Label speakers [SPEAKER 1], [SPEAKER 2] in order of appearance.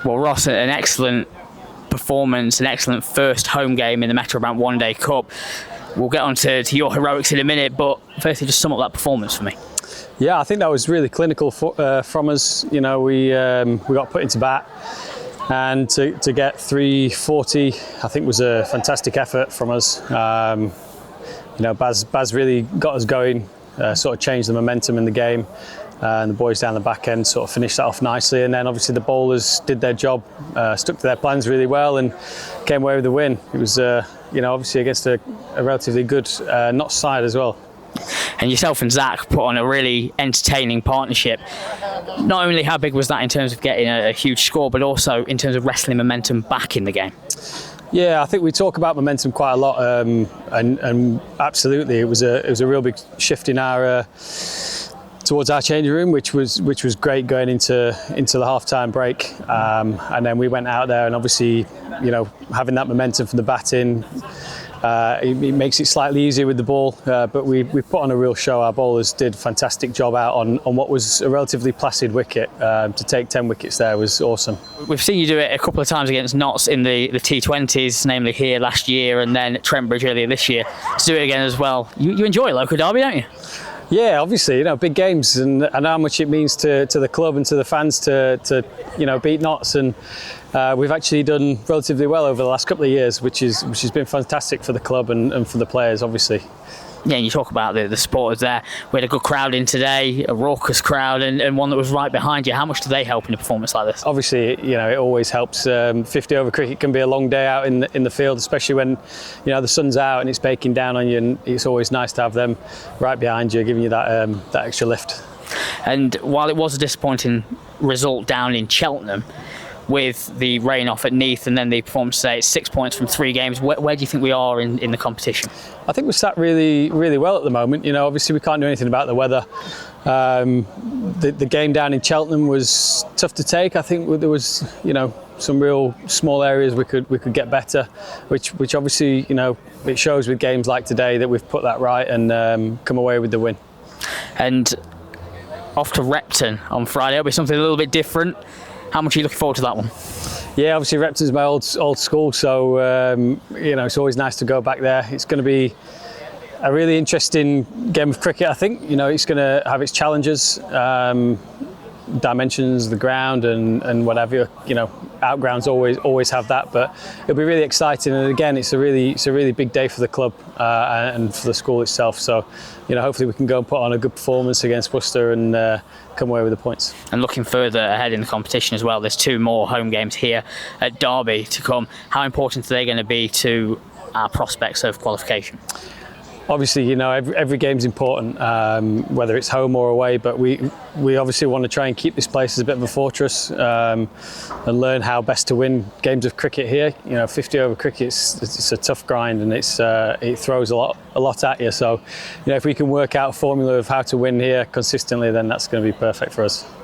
[SPEAKER 1] Well, Ross, an excellent performance, an excellent first home game in the Metrobank One Day Cup. We'll get on to your heroics in a minute, but firstly, just sum up that performance for me.
[SPEAKER 2] Yeah, I think that was really clinical from us. You know, we got put into bat, and to get 340, I think was a fantastic effort from us. You know, Baz really got us going, sort of changed the momentum in the game. And the boys down the back end sort of finished that off nicely, and then obviously the bowlers did their job, stuck to their plans really well, and came away with the win. It was, you know, obviously against a relatively good Notts side as well.
[SPEAKER 1] And yourself and Zach put on a really entertaining partnership. Not only how big was that in terms of getting a huge score, but also in terms of wrestling momentum back in the game.
[SPEAKER 2] Yeah, I think we talk about momentum quite a lot, and absolutely, it was a real big shift in our. Towards our changing room, which was great going into the half-time break, and then we went out there, and obviously, you know, having that momentum from the batting, it makes it slightly easier with the ball. But we put on a real show. Our bowlers did a fantastic job out on what was a relatively placid wicket. To take 10 wickets there was awesome.
[SPEAKER 1] We've seen you do it a couple of times against Notts in the T20s, namely here last year, and then at Trent Bridge earlier this year. To do it again as well. You enjoy local derby, don't you?
[SPEAKER 2] Yeah, obviously, you know, big games, and how much it means to the club and to the fans to you know, beat Notts, and we've actually done relatively well over the last couple of years, which has been fantastic for the club and for the players, obviously.
[SPEAKER 1] Yeah, and you talk about the supporters there. We had a good crowd in today, a raucous crowd, and one that was right behind you. How much do they help in a performance like this?
[SPEAKER 2] Obviously, you know, it always helps. 50 over cricket can be a long day out in the field, especially when, you know, the sun's out and it's baking down on you, and it's always nice to have them right behind you, giving you that extra lift.
[SPEAKER 1] And while it was a disappointing result down in Cheltenham, with the rain off at Neath and then the performance today, it's 6 points from 3 games. Where do you think we are in the competition?
[SPEAKER 2] I think we're sat really, really well at the moment. You know, obviously we can't do anything about the weather. The game down in Cheltenham was tough to take. I think there was, you know, some real small areas we could get better, which obviously, you know, it shows with games like today that we've put that right and come away with the win.
[SPEAKER 1] And off to Repton on Friday. It'll be something a little bit different. How much are you looking forward to that one?
[SPEAKER 2] Yeah, obviously Repton's my old school, so you know, it's always nice to go back there. It's going to be a really interesting game of cricket. I think, you know, it's going to have its challenges, dimensions, the ground, and whatever. You know, outgrounds always have that, but it'll be really exciting. And again, it's a really big day for the club and for the school itself. So, you know, hopefully we can go and put on a good performance against Worcester and come away with the points.
[SPEAKER 1] And looking further ahead in the competition as well, there's 2 more home games here at Derby to come. How important are they going to be to our prospects of qualification?
[SPEAKER 2] Obviously, you know, every game's important, whether it's home or away, but we obviously want to try and keep this place as a bit of a fortress and learn how best to win games of cricket here. You know, 50 over cricket, it's a tough grind, and it throws a lot at you. So, you know, if we can work out a formula of how to win here consistently, then that's going to be perfect for us.